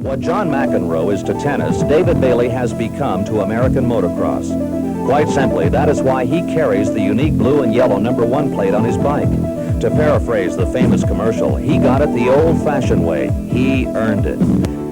What John McEnroe is to tennis, David Bailey has become to American motocross. Quite simply, that is why he carries the unique blue and yellow #1 plate on his bike. To paraphrase the famous commercial, he got it the old-fashioned way. He earned it.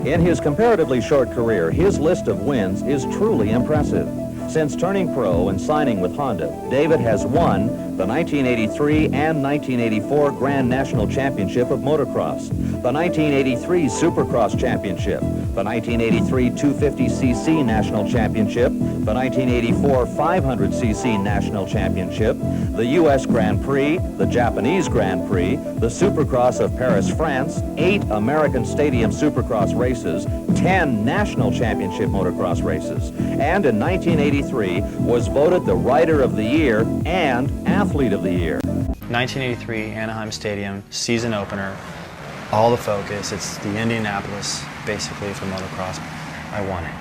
In his comparatively short career, his list of wins is truly impressive. Since turning pro and signing with Honda, David has won the 1983 and 1984 Grand National Championship of Motocross, the 1983 Supercross Championship, the 1983 250cc National Championship, the 1984 500cc National Championship, the U.S. Grand Prix, the Japanese Grand Prix, the Supercross of Paris, France, 8 American Stadium Supercross races, 10 National Championship motocross races, and in 1983 was voted the Rider of the Year and Athlete of the Year. 1983 Anaheim Stadium season opener, all the focus, it's the Indianapolis basically for motocross. I won it.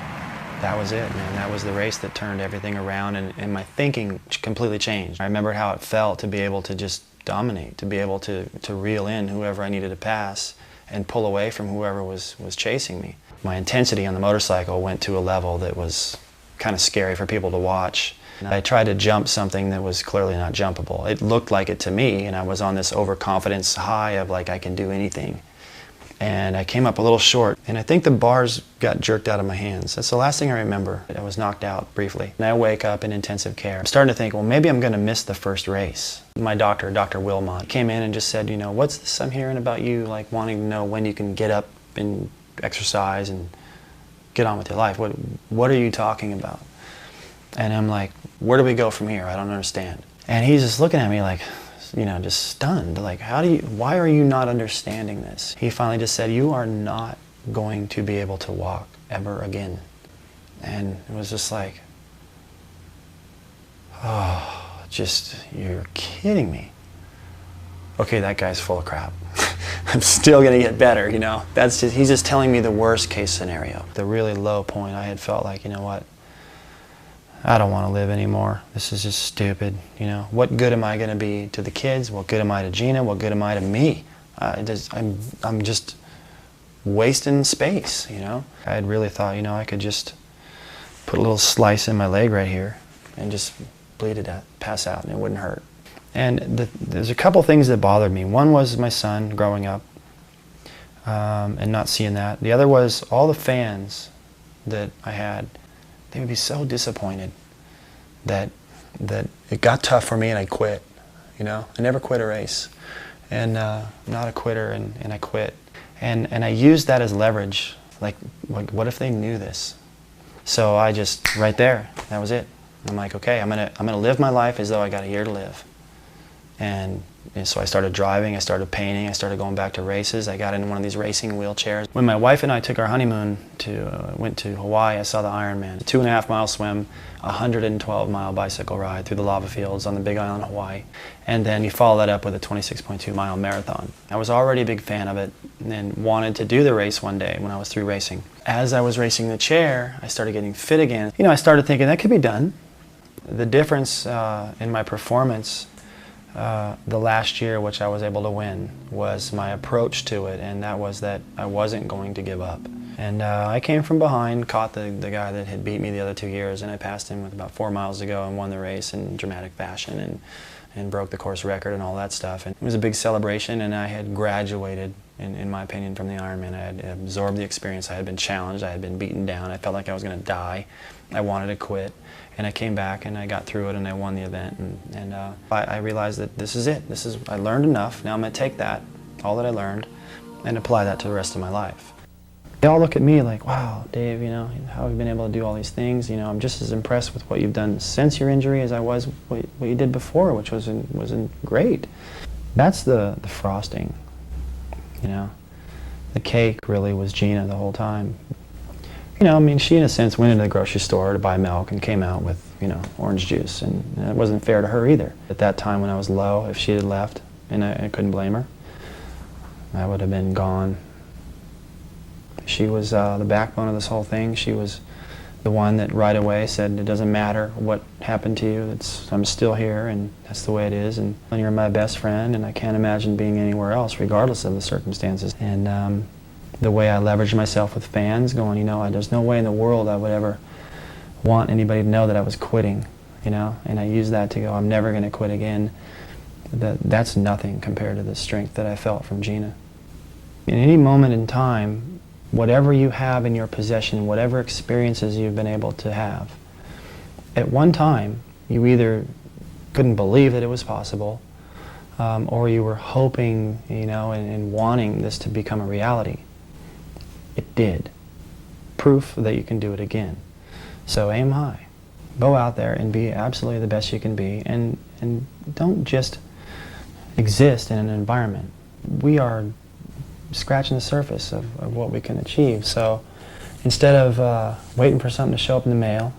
That was it, man. That was the race that turned everything around, and my thinking completely changed. I remember how it felt to be able to just dominate, to be able to reel in whoever I needed to pass and pull away from whoever was chasing me. My intensity on the motorcycle went to a level that was kind of scary for people to watch. I tried to jump something that was clearly not jumpable. It looked like it to me, and I was on this overconfidence high of like I can do anything. And I came up a little short, and I think the bars got jerked out of my hands. That's the last thing I remember. I was knocked out briefly. And I wake up in intensive care. I'm starting to think, well, maybe I'm going to miss the first race. My doctor, Dr. Wilmot, came in and just said, you know, what's this I'm hearing about you, like wanting to know when you can get up and exercise and get on with your life. What are you talking about? And I'm like, where do we go from here? I don't understand. And he's just looking at me like, you know, just stunned. Like, why are you not understanding this? He finally just said, you are not going to be able to walk ever again. And it was just like, oh, you're kidding me. Okay, that guy's full of crap. I'm still gonna get better, you know. He's just telling me the worst case scenario. The really low point, I had felt like, you know what? I don't want to live anymore. This is just stupid, you know. What good am I going to be to the kids? What good am I to Gina? What good am I to me? I'm just wasting space, you know. I had really thought, you know, I could just put a little slice in my leg right here and just bleed it out, pass out, and it wouldn't hurt. And there's a couple things that bothered me. One was my son growing up and not seeing that. The other was all the fans that I had. They would be so disappointed that it got tough for me and I quit, you know. I never quit a race, and I'm not a quitter, and I quit. And I used that as leverage, like what if they knew this? So I just, right there, that was it. I'm like, okay, I'm gonna live my life as though I got a year to live. And so I started driving, I started painting, I started going back to races. I got in one of these racing wheelchairs. When my wife and I took our honeymoon went to Hawaii, I saw the Ironman. A 2.5-mile swim, a 112-mile bicycle ride through the lava fields on the Big Island of Hawaii. And then you follow that up with a 26.2-mile marathon. I was already a big fan of it and wanted to do the race one day when I was through racing. As I was racing the chair, I started getting fit again. You know, I started thinking that could be done. The difference in my performance the last year, which I was able to win, was my approach to it, and that was that I wasn't going to give up. And I came from behind, caught the guy that had beat me the other 2 years, and I passed him with about 4 miles to go and won the race in dramatic fashion and broke the course record and all that stuff. And it was a big celebration, and I had graduated, in my opinion, from the Ironman. I had absorbed the experience. I had been challenged. I had been beaten down. I felt like I was going to die. I wanted to quit. And I came back and I got through it and I won the event, and I realized that this is it. I learned enough. Now I'm going to take that, all that I learned, and apply that to the rest of my life. They all look at me like, wow, Dave, you know, how have you been able to do all these things? You know, I'm just as impressed with what you've done since your injury as I was what you did before, which wasn't great. That's the frosting, you know. The cake really was Gina the whole time. You know, I mean, she in a sense went into the grocery store to buy milk and came out with, you know, orange juice, and it wasn't fair to her either. At that time when I was low, if she had left, and I couldn't blame her, I would have been gone. She was the backbone of this whole thing. She was the one that right away said, it doesn't matter what happened to you, I'm still here, and that's the way it is, and you're my best friend, and I can't imagine being anywhere else, regardless of the circumstances. And The way I leveraged myself with fans, going, you know, there's no way in the world I would ever want anybody to know that I was quitting, you know, and I used that to go, I'm never going to quit again. That's nothing compared to the strength that I felt from Gina. In any moment in time, whatever you have in your possession, whatever experiences you've been able to have, at one time, you either couldn't believe that it was possible, or you were hoping, you know, and wanting this to become a reality. It did. Proof that you can do it again. So aim high. Go out there and be absolutely the best you can be, and don't just exist in an environment. We are scratching the surface of what we can achieve. So instead of waiting for something to show up in the mail,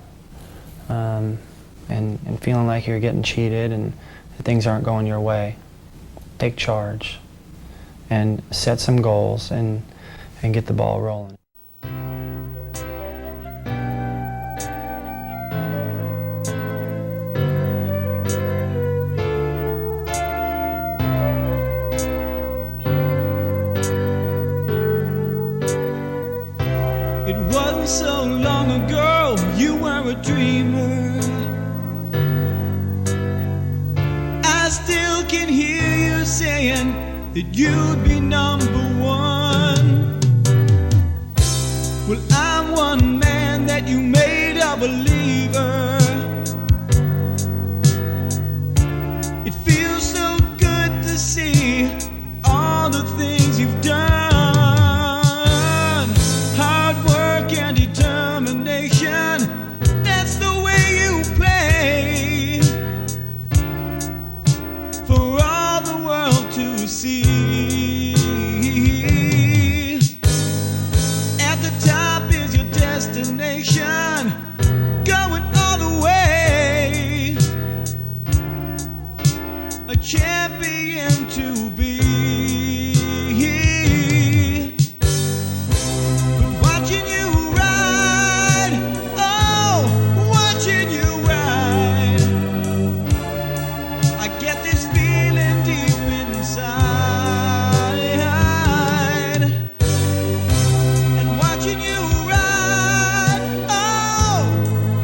and feeling like you're getting cheated and things aren't going your way, take charge and set some goals and get the ball rolling. It wasn't so long ago you were a dreamer. I still can hear you saying that you'd be number one. Well, I'm one man that you made a believer. It feels so good to see all the things you've done. Hard work and determination, that's the way you play, for all the world to see. At the top is your destination, going all the way, a champion to be. But watching you ride, oh, watching you ride, I get this feeling deep inside. And watching you ride, oh,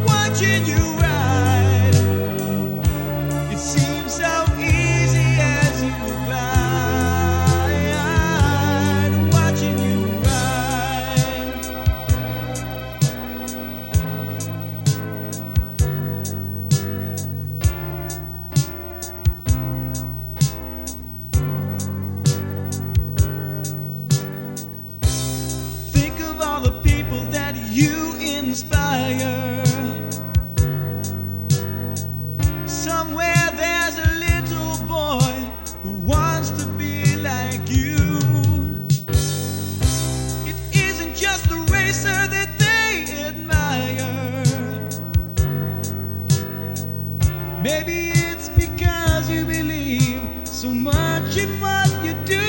watching you ride, it seems so easy as you glide. Watching you ride. Think of all the people that you inspire. Somewhere there's a little boy who wants to be like you. It isn't just the racer that they admire. Maybe it's because you believe so much in what you do.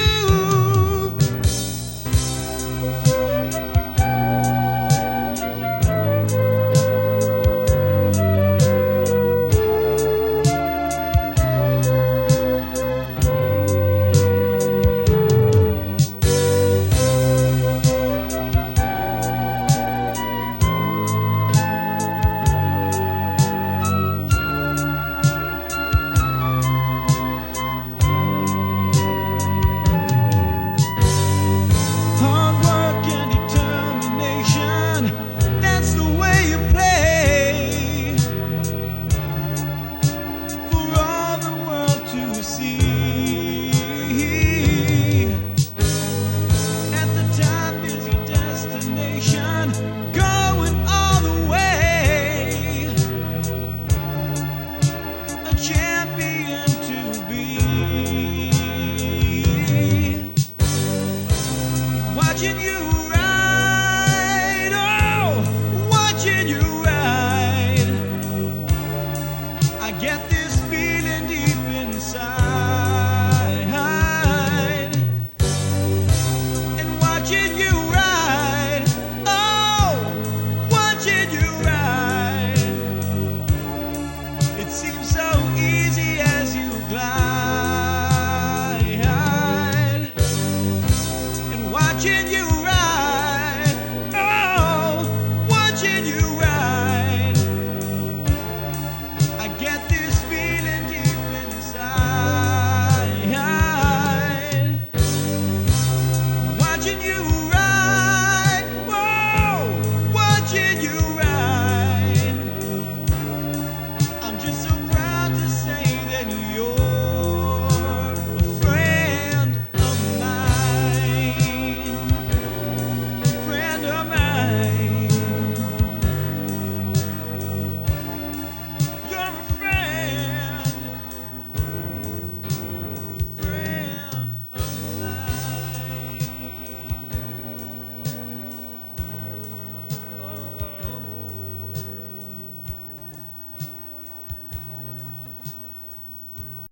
Hard work and determination, that's the way you play, for all the world to see. At the top is your destination, going all the way, a champion to be. Watching you ride, oh, watching you ride, I get this feeling deep inside. And watching you ride, oh, watching you ride, it seems so easy as you glide. And watching